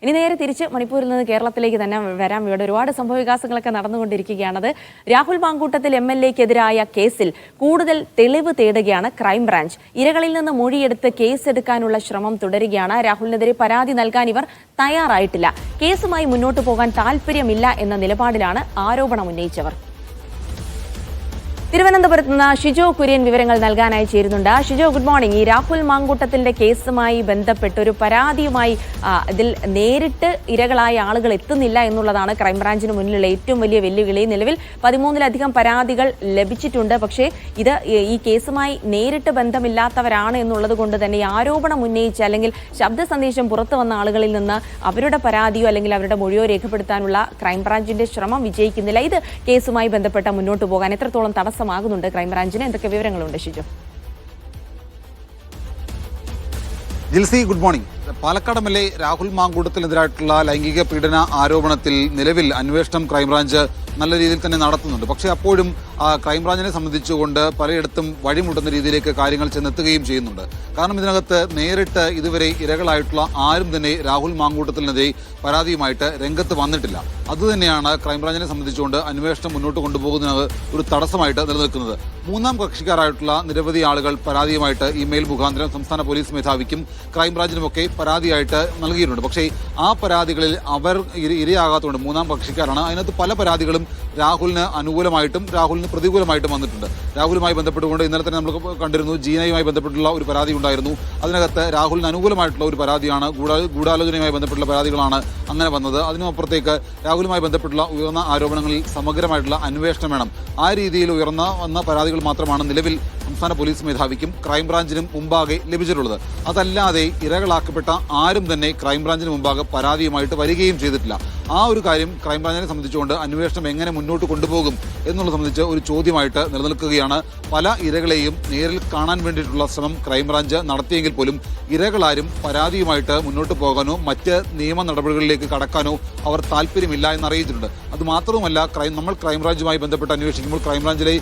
ഇനി നേരെ തിരിച്ച് മണിപ്പൂരിൽ നിന്ന് കേരളത്തിലേക്ക് തന്നെ വരാം. ഇവിടെ ഒരുപാട് സംഭവവികാസങ്ങളൊക്കെ നടന്നുകൊണ്ടിരിക്കുകയാണത്. രാഹുൽ മാങ്കൂട്ടത്തിൽ MLA-ക്കെതിരായ കേസിൽ കൂടുതൽ തെളിവ് തേടുകയാണ് ക്രൈംബ്രാഞ്ച്. ഇരകളിൽ നിന്ന് മൊഴിയെടുത്ത് കേസെടുക്കാനുള്ള ശ്രമം തുടരുകയാണ്. രാഹുലിനെതിരെ പരാതി നൽകാൻ ഇവർ തയ്യാറായിട്ടില്ല. കേസുമായി മുന്നോട്ടു പോകാൻ താൽപര്യമില്ല എന്ന നിലപാടിലാണ് ആരോപണം ഉന്നയിച്ചവർ. തിരുവനന്തപുരത്ത് നിന്ന് ഷിജോ കുര്യൻ വിവരങ്ങൾ നൽകാനായി ചേരുന്നുണ്ട്. Shijo, good morning. ഈ രാഹുൽ മാങ്കൂട്ടത്തിന്റെ കേസുമായി ബന്ധപ്പെട്ട് ഒരു പരാതിയുമായി ഇതിൽ നേരിട്ട് ഇരകളായ ആളുകൾ എത്തുന്നില്ല എന്നുള്ളതാണ് ക്രൈംബ്രാഞ്ചിന് മുന്നിലുള്ള ഏറ്റവും വലിയ വെല്ലുവിളി. നിലവിൽ 13-ലധികം പരാതികൾ ലഭിച്ചിട്ടുണ്ട്. പക്ഷേ ഇത് ഈ കേസുമായി നേരിട്ട് ബന്ധമില്ലാത്തവരാണ് എന്നുള്ളത് കൊണ്ട് തന്നെ ഈ ആരോപണം ഉന്നയിച്ച് അല്ലെങ്കിൽ ശബ്ദ സന്ദേശം പുറത്തു വന്ന ആളുകളിൽ നിന്ന് അവരുടെ പരാതിയോ അല്ലെങ്കിൽ അവരുടെ മൊഴിയോ രേഖപ്പെടുത്താനുള്ള ക്രൈംബ്രാഞ്ചിന്റെ ശ്രമം വിജയിക്കുന്നില്ല. ഇത് കേസുമായി ബന്ധപ്പെട്ട മുന്നോട്ട് പോകാൻ എത്രത്തോളം തടസ്സമാകുന്നുണ്ട് ക്രൈംബ്രാഞ്ചിന്? എന്തൊക്കെ വിവരങ്ങളുണ്ട് Shiju? Jilsy, good morning. Palakkad MLA Rahul മാങ്കൂട്ടത്തിനെതിരായിട്ടുള്ള ലൈംഗിക പീഡന ആരോപണത്തിൽ നിലവിൽ അന്വേഷണം ക്രൈംബ്രാഞ്ച് നല്ല രീതിയിൽ തന്നെ നടത്തുന്നുണ്ട്. പക്ഷേ അപ്പോഴും ക്രൈംബ്രാഞ്ചിനെ സംബന്ധിച്ചുകൊണ്ട് പലയിടത്തും വഴിമുട്ടുന്ന രീതിയിലേക്ക് കാര്യങ്ങൾ ചെന്നെത്തുകയും ചെയ്യുന്നുണ്ട്. കാരണം ഇതിനകത്ത് നേരിട്ട് ഇതുവരെ ഇരകളായിട്ടുള്ള ആരും തന്നെ രാഹുൽ മാങ്കൂട്ടത്തിനെതിരെ പരാതിയുമായിട്ട് രംഗത്ത് വന്നിട്ടില്ല. അതുതന്നെയാണ് ക്രൈംബ്രാഞ്ചിനെ സംബന്ധിച്ചുകൊണ്ട് അന്വേഷണം മുന്നോട്ട് കൊണ്ടുപോകുന്നതിന് ഒരു തടസ്സമായിട്ട് നിലനിൽക്കുന്നത്. മൂന്നാം കക്ഷിക്കാരായിട്ടുള്ള നിരവധി ആളുകൾ പരാതിയുമായിട്ട് ഇമെയിൽ മുഖാന്തരം സംസ്ഥാന പോലീസ് മേധാവിക്കും ക്രൈംബ്രാഞ്ചിനുമൊക്കെ പരാതിയായിട്ട് നൽകിയിട്ടുണ്ട്. പക്ഷേ ആ പരാതികളിൽ അവർ ഇരയാകാത്തതുകൊണ്ട് മൂന്നാം കക്ഷിക്കാരാണ്. അതിനകത്ത് പല പരാതികളും രാഹുലിന് അനുകൂലമായിട്ടും രാഹുലിന് പ്രതികൂലമായിട്ടും വന്നിട്ടുണ്ട്. രാഹുലുമായി ബന്ധപ്പെട്ടുകൊണ്ട് ഇന്നലെ തന്നെ നമ്മൾ കണ്ടിരുന്നു, ജീനയുമായി ബന്ധപ്പെട്ടുള്ള ഒരു പരാതി ഉണ്ടായിരുന്നു. അതിനകത്ത് രാഹുലിന് അനുകൂലമായിട്ടുള്ള ഒരു പരാതിയാണ്, ഗൂഢാലോചനയുമായി ബന്ധപ്പെട്ടുള്ള പരാതികളാണ് അങ്ങനെ വന്നത്. അതിനുമപ്പുറത്തേക്ക് രാഹുലുമായി ബന്ധപ്പെട്ടുള്ള ഉയർന്ന ആരോപണങ്ങളിൽ സമഗ്രമായിട്ടുള്ള അന്വേഷണം വേണം. ആ രീതിയിൽ വന്ന പരാതികൾ മാത്രമാണ് നിലവിൽ സംസ്ഥാന പോലീസ് മേധാവിക്കും ക്രൈംബ്രാഞ്ചിനും മുമ്പാകെ ലഭിച്ചിട്ടുള്ളത്. അതല്ലാതെ ഇരകളാക്കപ്പെട്ട ആരും തന്നെ ക്രൈംബ്രാഞ്ചിന് മുമ്പാകെ പരാതിയുമായിട്ട് വരികയും ചെയ്തിട്ടില്ല. ആ ഒരു കാര്യം ക്രൈംബ്രാഞ്ചിനെ സംബന്ധിച്ചുകൊണ്ട് അന്വേഷണം എങ്ങനെ മുന്നോട്ട് കൊണ്ടുപോകും എന്നുള്ളത് സംബന്ധിച്ച് ഒരു ചോദ്യമായിട്ട് നിലനിൽക്കുകയാണ്. പല ഇരകളെയും നേരിൽ കാണാൻ വേണ്ടിയിട്ടുള്ള ശ്രമം ക്രൈംബ്രാഞ്ച് നടത്തിയെങ്കിൽ പോലും ഇരകളാരും പരാതിയുമായിട്ട് മുന്നോട്ട് പോകാനോ മറ്റ് നിയമ നടപടികളിലേക്ക് കടക്കാനോ അവർ താല്പര്യമില്ല എന്നറിയിച്ചിട്ടുണ്ട്. അതുമാത്രവുമല്ല, നമ്മൾ ക്രൈംബ്രാഞ്ചുമായി ബന്ധപ്പെട്ട് അന്വേഷിക്കുമ്പോൾ ക്രൈംബ്രാഞ്ചിലെ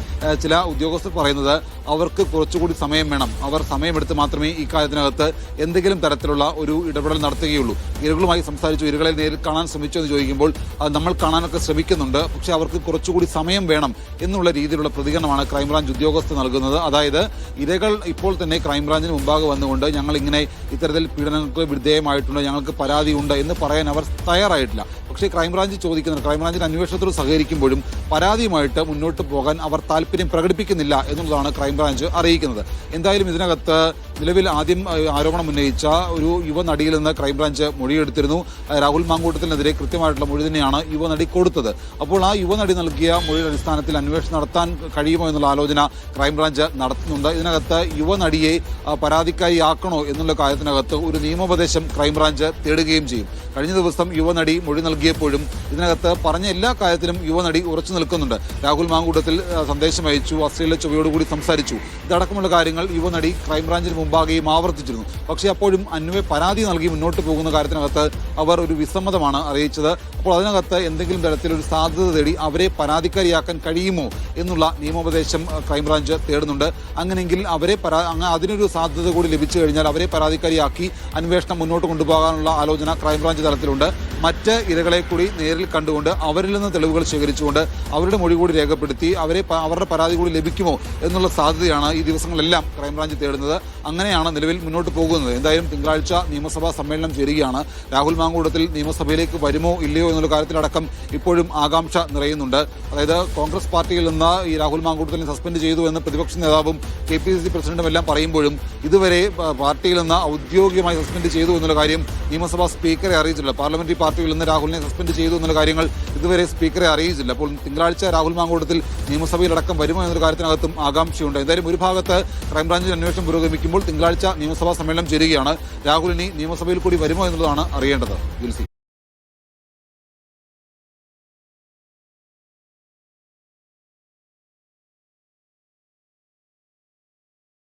ചില ഉദ്യോഗസ്ഥർ പറയുന്നത് അവർക്ക് കുറച്ചുകൂടി സമയം വേണം. അവർ സമയമെടുത്ത് മാത്രമേ ഈ കാര്യത്തിനകത്ത് എന്തെങ്കിലും തരത്തിലുള്ള ഒരു ഇടപെടൽ നടത്തുകയുള്ളൂ. ഇരകളുമായി സംസാരിച്ചു, ഇരകളെ നേരിൽ കാണാൻ ശ്രമിച്ചു എന്ന് ചോദിക്കുമ്പോൾ നമ്മൾ കാണാനൊക്കെ ശ്രമിക്കുന്നുണ്ട്, പക്ഷേ അവർക്ക് കുറച്ചുകൂടി സമയം വേണം എന്നുള്ള രീതിയിലുള്ള പ്രതികരണമാണ് ക്രൈംബ്രാഞ്ച് ഉദ്യോഗസ്ഥർ നൽകുന്നത്. അതായത് ഇരകൾ ഇപ്പോൾ തന്നെ ക്രൈംബ്രാഞ്ചിന് മുമ്പാകെ വന്നുകൊണ്ട് ഞങ്ങൾ ഇങ്ങനെ ഇത്തരത്തിൽ പീഡനങ്ങൾക്ക് വിധേയമായിട്ടുണ്ട്, ഞങ്ങൾക്ക് പരാതിയുണ്ട് എന്ന് പറയാൻ അവർ തയ്യാറായിട്ടില്ല. പക്ഷേ ക്രൈംബ്രാഞ്ചിന്റെ അന്വേഷണത്തോട് സഹകരിക്കുമ്പോഴും പരാതിയുമായിട്ട് മുന്നോട്ട് പോകാൻ അവർ താല്പര്യം പ്രകടിപ്പിക്കുന്നില്ല എന്നുള്ളതാണ് ക്രൈംബ്രാഞ്ച് അറിയിക്കുന്നത്. എന്തായാലും ഇതിനകത്ത് നിലവിൽ ആദ്യം ആരോപണം ഉന്നയിച്ച ഒരു യുവനടിയിൽ നിന്ന് ക്രൈംബ്രാഞ്ച് മൊഴിയെടുത്തിരുന്നു. രാഹുൽ മാങ്കൂട്ടത്തിനെതിരെ കൃത്യമായിട്ടുള്ള മൊഴി തന്നെയാണ് യുവനടി കൊടുത്തത്. അപ്പോൾ ആ യുവനടി നൽകിയ മൊഴിയുടെ അടിസ്ഥാനത്തിൽ അന്വേഷണം നടത്താൻ കഴിയുമോ എന്നുള്ള ആലോചന ക്രൈംബ്രാഞ്ച് നടത്തുന്നുണ്ട്. ഇതിനകത്ത് യുവനടിയെ പരാതിക്കാരിയാക്കണോ എന്നുള്ള കാര്യത്തിനകത്ത് ഒരു നിയമോപദേശം ക്രൈംബ്രാഞ്ച് തേടുകയും ചെയ്യും. കഴിഞ്ഞ ദിവസം യുവനടി മൊഴി നൽകിയപ്പോഴും ഇതിനകത്ത് പറഞ്ഞ എല്ലാ കാര്യത്തിലും യുവനടി ഉറച്ചു നിൽക്കുന്നുണ്ട്. രാഹുൽ മാങ്കൂട്ടത്തിൽ സന്ദേശം അയച്ചു, അശ്ലീല ചൊവ്വയോടുകൂടി സംസാരിച്ചു, ഇതടക്കമുള്ള കാര്യങ്ങൾ യുവനടി ക്രൈംബ്രാഞ്ചിന് മുമ്പാകെയും ആവർത്തിച്ചിരുന്നു. പക്ഷേ അപ്പോഴും പരാതി നൽകി മുന്നോട്ട് പോകുന്ന കാര്യത്തിനകത്ത് അവർ ഒരു വിസമ്മതമാണ് അറിയിച്ചത്. അപ്പോൾ അതിനകത്ത് എന്തെങ്കിലും തരത്തിലൊരു സാധ്യത തേടി അവരെ പരാതിക്കാരിയാക്കാൻ കഴിയുമോ എന്നുള്ള നിയമോപദേശം ക്രൈംബ്രാഞ്ച് തേടുന്നുണ്ട്. അങ്ങനെയെങ്കിൽ അതിനൊരു സാധ്യത കൂടി ലഭിച്ചു കഴിഞ്ഞാൽ അവരെ പരാതിക്കാരിയാക്കി അന്വേഷണം മുന്നോട്ട് കൊണ്ടുപോകാനുള്ള ആലോചന ക്രൈംബ്രാഞ്ച് തലത്തിലുണ്ട്. മറ്റ് ഇരകളെ കൂടി നേരിൽ കണ്ടുകൊണ്ട് അവരിൽ നിന്ന് തെളിവുകൾ ശേഖരിച്ചുകൊണ്ട് അവരുടെ മൊഴി കൂടി രേഖപ്പെടുത്തി അവരുടെ പരാതി കൂടി ലഭിക്കുമോ എന്നുള്ള സാധ്യതയാണ് ഈ ദിവസങ്ങളെല്ലാം ക്രൈംബ്രാഞ്ച് തേടുന്നത്. അങ്ങനെയാണ് നിലവിൽ മുന്നോട്ട് പോകുന്നത്. എന്തായാലും തിങ്കളാഴ്ച നിയമസഭാ സമ്മേളനം ചേരുകയാണ്. രാഹുൽ മാങ്കൂട്ടത്തിൽ നിയമസഭയിലേക്ക് വരുമോ ഇല്ലയോ എന്നുള്ള കാര്യത്തിലടക്കം ഇപ്പോഴും ആകാംക്ഷ നിറയുന്നുണ്ട്. അതായത് കോൺഗ്രസ് പാർട്ടിയിൽ നിന്ന് ഈ രാഹുൽ മാങ്കൂട്ടത്തിനെ സസ്പെൻഡ് ചെയ്തു എന്ന് പ്രതിപക്ഷ നേതാവും KPCC പ്രസിഡന്റും എല്ലാം പറയുമ്പോഴും ഇതുവരെ പാർട്ടിയിൽ നിന്ന് ഔദ്യോഗികമായി സസ്പെൻഡ് ചെയ്തു എന്നുള്ള കാര്യം നിയമസഭാ സ്പീക്കറെ അറിയിച്ചില്ല. പാർലമെന്ററി പാർട്ടിയിൽ നിന്ന് രാഹുലിനെ സസ്പെൻഡ് ചെയ്തു എന്നുള്ള കാര്യങ്ങൾ ഇതുവരെ സ്പീക്കറെ അറിയിച്ചില്ല. അപ്പോൾ തിങ്കളാഴ്ച രാഹുൽ മാങ്കൂട്ടത്തിൽ നിയമസഭയിലടക്കം വരുമോ എന്നൊരു കാര്യത്തിനകത്തും ആകാംക്ഷയുണ്ട്. എന്തായാലും ഒരു ഭാഗത്ത് ക്രൈംബ്രാഞ്ചിന്റെ അന്വേഷണം പുരോഗമിക്കുമ്പോൾ തിങ്കളാഴ്ച നിയമസഭാ സമ്മേളനം ചേരുകയാണ്. രാഹുലിനി നിയമസഭയിൽ കൂടി വരുമോ എന്നുള്ളതാണ് അറിയേണ്ടത്.